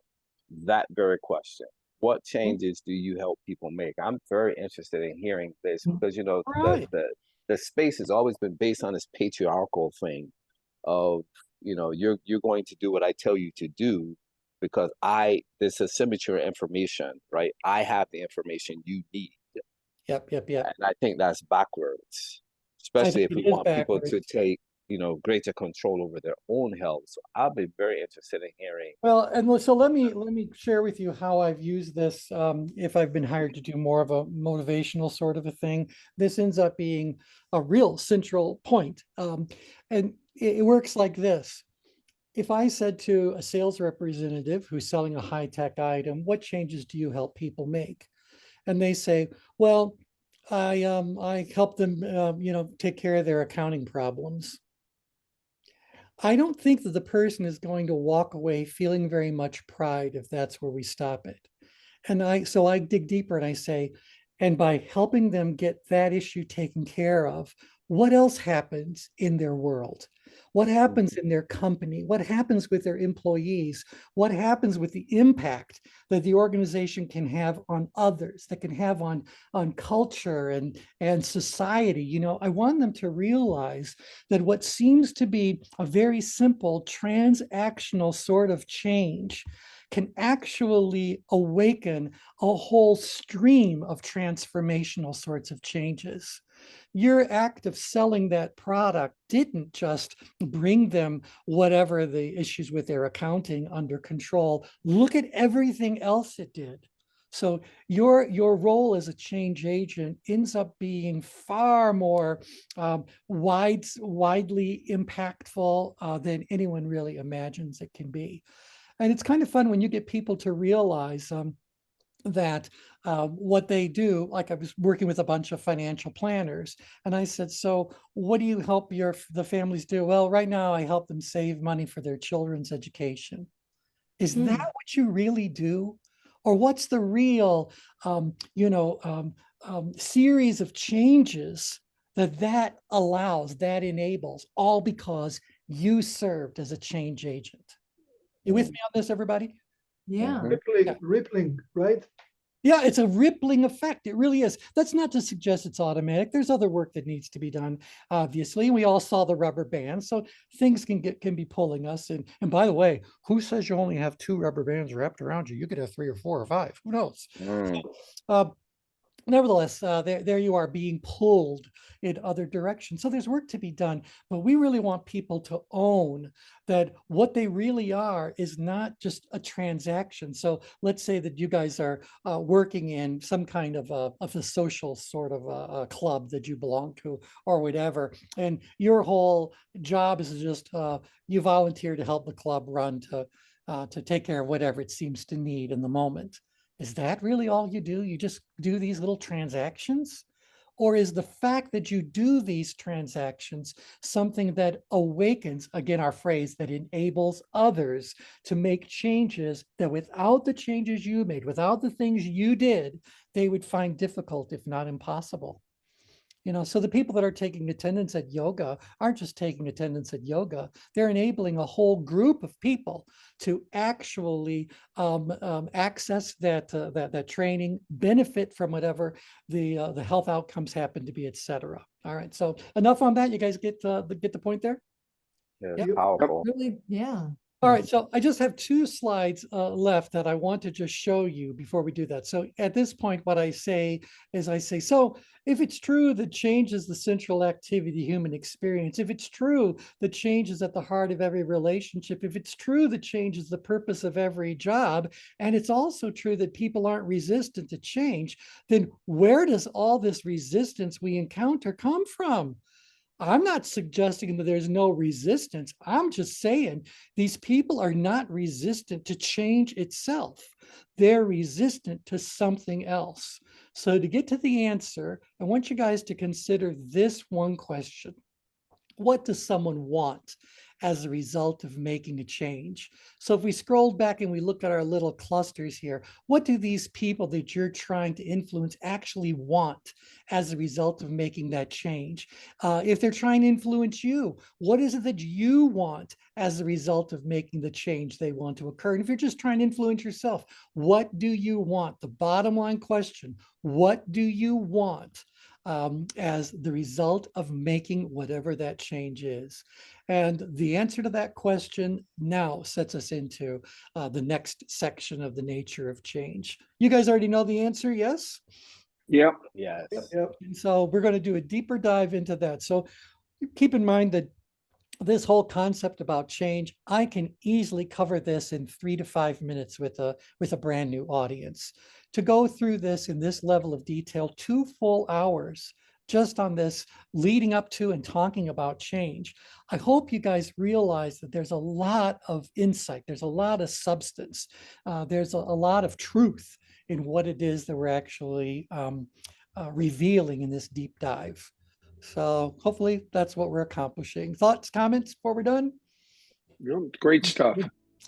that very question. What changes do you help people make? I'm very interested in hearing this because, you know, All right. the space has always been based on this patriarchal thing of, you know, you're going to do what I tell you to do because there's a symmetry of information, right? I have the information you need. Yep. And I think that's backwards, I especially think if we it is want people backwards. to take, you know, greater control over their own health. So I'll be very interested in hearing. Well, and so let me share with you how I've used this. If I've been hired to do more of a motivational sort of a thing, this ends up being a real central point. And it works like this. If I said to a sales representative who's selling a high-tech item, what changes do you help people make? And they say, well, I help them take care of their accounting problems. I don't think that the person is going to walk away feeling very much pride if that's where we stop it. And so I dig deeper and I say, and by helping them get that issue taken care of, what else happens in their world? What happens in their company? What happens with their employees? What happens with the impact that the organization can have on others, that can have on culture and society? You know, I want them to realize that what seems to be a very simple transactional sort of change can actually awaken a whole stream of transformational sorts of changes. Your act of selling that product didn't just bring them whatever the issues with their accounting under control. Look at everything else it did. So your role as a change agent ends up being far more widely impactful than anyone really imagines it can be. And it's kind of fun when you get people to realize that what they do, like I was working with a bunch of financial planners, and I said, so what do you help the families do? Well, right now I help them save money for their children's education. Is that what you really do? Or what's the real, series of changes that allows, that enables, all because you served as a change agent? You with me on this, everybody? Yeah. Rippling, right? Yeah, it's a rippling effect. It really is. That's not to suggest it's automatic. There's other work that needs to be done, obviously. We all saw the rubber band, so things can be pulling us. And by the way, who says you only have 2 rubber bands wrapped around you? You could have 3 or 4 or 5. Who knows? Nevertheless, there you are being pulled in other directions. So there's work to be done, but we really want people to own that what they really are is not just a transaction. So let's say that you guys are working in some kind of a social sort of a club that you belong to or whatever, and your whole job is just you volunteer to help the club run to take care of whatever it seems to need in the moment. Is that really all you do? You just do these little transactions? Or is the fact that you do these transactions something that awakens, again, our phrase, that enables others to make changes that without the changes you made, without the things you did, they would find difficult, if not impossible? So the people that are taking attendance at yoga aren't just taking attendance at yoga. They're enabling a whole group of people to actually access that training, benefit from whatever the health outcomes happen to be, et cetera. All right. So enough on that. You guys get the point there? Yeah, Yep. powerful. Really, yeah. All right, so I just have 2 slides left that I want to just show you before we do that. So at this point, what I say is so if it's true that change is the central activity of the human experience, if it's true that change is at the heart of every relationship, if it's true that change is the purpose of every job, and it's also true that people aren't resistant to change, then where does all this resistance we encounter come from? I'm not suggesting that there's no resistance. I'm just saying these people are not resistant to change itself. They're resistant to something else. So to get to the answer, I want you guys to consider this one question. What does someone want as a result of making a change? So if we scroll back and we look at our little clusters here, what do these people that you're trying to influence actually want as a result of making that change? If they're trying to influence you, what is it that you want as a result of making the change they want to occur? And if you're just trying to influence yourself, what do you want? The bottom line question, what do you want as the result of making whatever that change is? And the answer to that question now sets us into the next section of the nature of change. You guys already know the answer, yes? Yep. Yes. Yep. And so we're going to do a deeper dive into that. So keep in mind that this whole concept about change, I can easily cover this in 3 to 5 minutes with a brand new audience. To go through this in this level of detail, 2 full hours just on this, leading up to and talking about change. I hope you guys realize that there's a lot of insight, there's a lot of substance, there's a lot of truth in what it is that we're actually revealing in this deep dive. So hopefully that's what we're accomplishing. Thoughts, comments before we're done? Great stuff.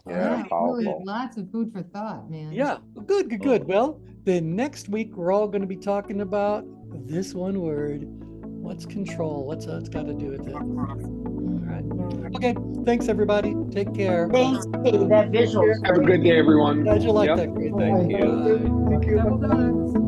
Yeah, Really, powerful. lots of food for thought, man. Yeah, good. Well, then next week we're all going to be talking about this one word. What's control? What's it's got to do with it? All right. Okay. Thanks, everybody. Take care. Thanks, Steve. That visual. Have a good day, everyone. Glad you liked Yep. that. Great. Thank you. Thank you. Double donuts.